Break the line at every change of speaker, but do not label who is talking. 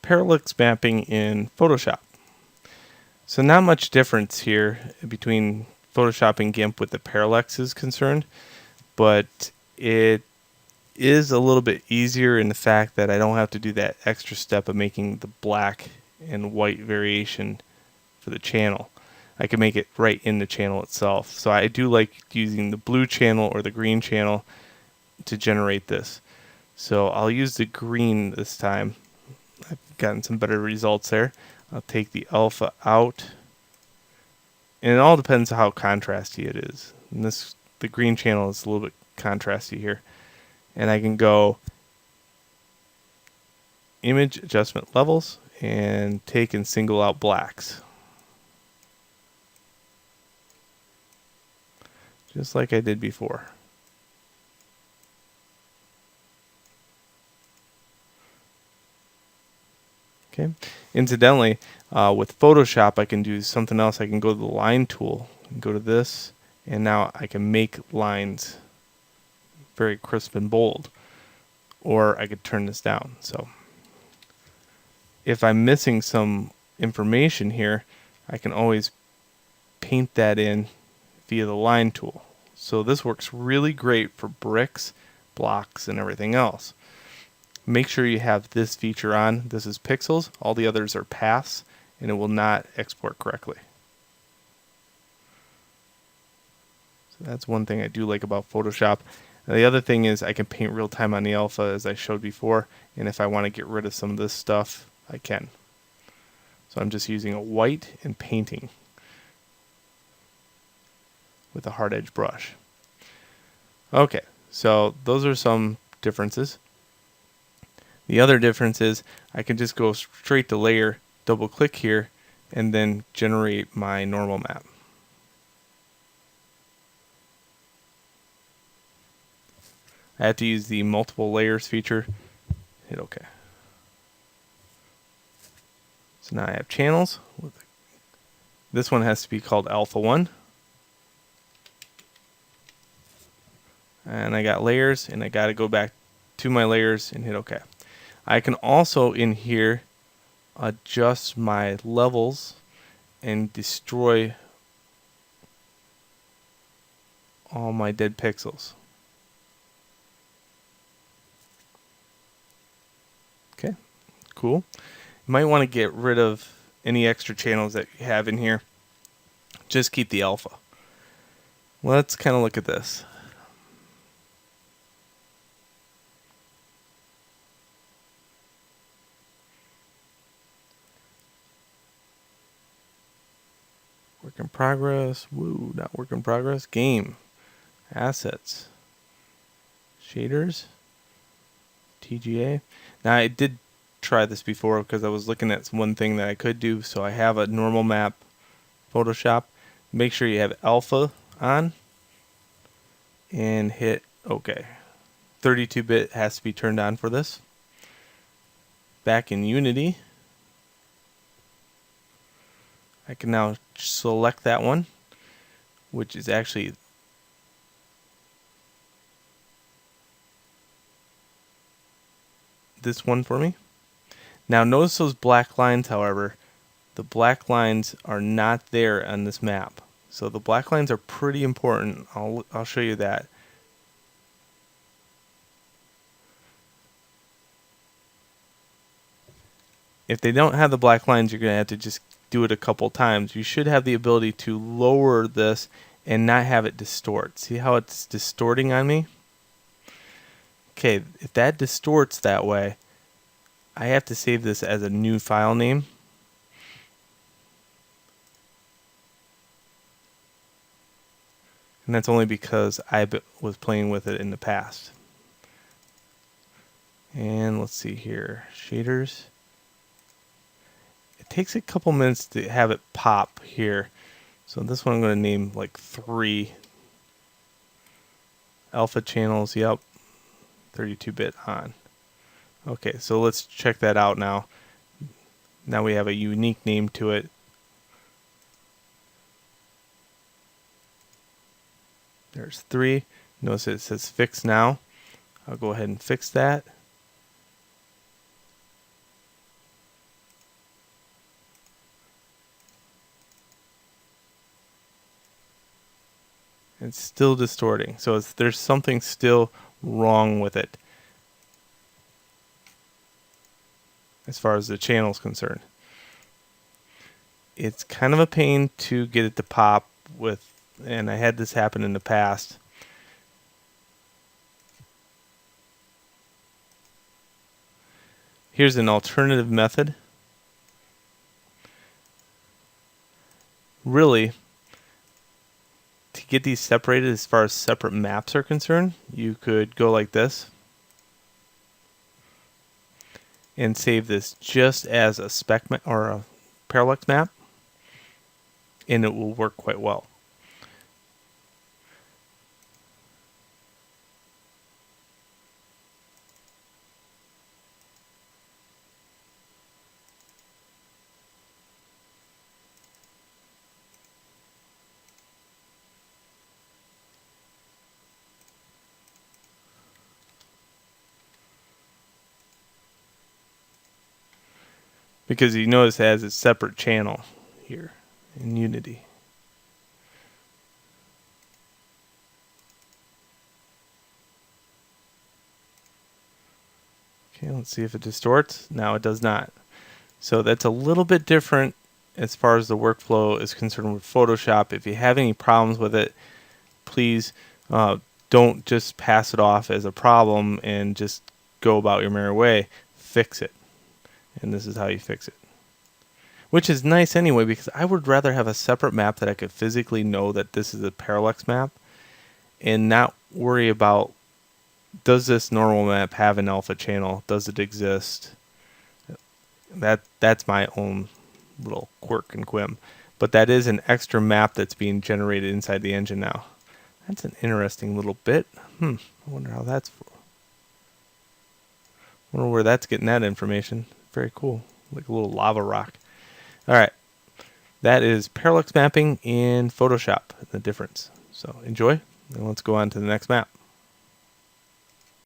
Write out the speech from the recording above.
parallax mapping in Photoshop. So not much difference here between Photoshop and GIMP with the parallax is concerned, but it is a little bit easier in the fact that I don't have to do that extra step of making the black and white variation for the channel. I can make it right in the channel itself. So I do like using the blue channel or the green channel to generate this. So I'll use the green this time. I've gotten some better results there. I'll take the alpha out. And it all depends on how contrasty it is. And the green channel is a little bit contrasty here. And I can go image adjustment levels and take and single out blacks. Just like I did before. Okay. Incidentally, with Photoshop, I can do something else. I can go to the line tool and go to this, and now I can make lines very crisp and bold. Or I could turn this down. So if I'm missing some information here, I can always paint that in via the line tool. So this works really great for bricks, blocks, and everything else. Make sure you have this feature on. This is pixels. All the others are paths, and it will not export correctly. So that's one thing I do like about Photoshop. And the other thing is I can paint real time on the alpha as I showed before, and if I want to get rid of some of this stuff, I can. So I'm just using a white and painting with a hard edge brush. Okay, so those are some differences. The other difference is I can just go straight to layer, double click here, and then generate my normal map. I have to use the multiple layers feature. Hit OK. So now I have channels. This one has to be called Alpha 1. And I got layers, and I got to go back to my layers and hit OK. I can also in here adjust my levels and destroy all my dead pixels. Okay, cool. You might want to get rid of any extra channels that you have in here. Just keep the alpha. Let's kind of look at this. Work in progress. Woo, not work in progress. Game. Assets. Shaders. TGA. Now I did try this before because I was looking at one thing that I could do. So I have a normal map Photoshop. Make sure you have alpha on and hit OK. 32-bit has to be turned on for this. Back in Unity, I can now select that one, which is actually this one for me. Now notice those black lines, however, the black lines are not there on this map. So the black lines are pretty important. I'll show you that. If they don't have the black lines, you're going to have to just do it a couple times. You should have the ability to lower this and not have it distort. See how it's distorting on me? Okay, if that distorts that way, I have to save this as a new file name. And that's only because I was playing with it in the past. And let's see here, shaders. It takes a couple minutes to have it pop here. So this one I'm going to name like 3. Alpha channels, yep. 32-bit on. Okay, so let's check that out now. Now we have a unique name to it. There's 3. Notice it says fix now. I'll go ahead and fix that. It's still distorting. So there's something still wrong with it as far as the channel is concerned. It's kind of a pain to get it to pop with, and I had this happen in the past. Here's an alternative method. Really, to get these separated as far as separate maps are concerned, you could go like this and save this just as a spec map or a Parallex map, and it will work quite well. Because you notice it has a separate channel here in Unity. Okay, let's see if it distorts. Now it does not. So that's a little bit different as far as the workflow is concerned with Photoshop. If you have any problems with it, please don't just pass it off as a problem and just go about your merry way. Fix it. And this is how you fix it. Which is nice anyway, because I would rather have a separate map that I could physically know that this is a Parallex map and not worry about, does this normal map have an alpha channel? Does it exist? That's my own little quirk and quim. But that is an extra map that's being generated inside the engine now. That's an interesting little bit. I wonder how that's for. I wonder where that's getting that information. Very cool. Like a little lava rock. Alright. That is Parallex mapping in Photoshop. The difference. So enjoy. And let's go on to the next map.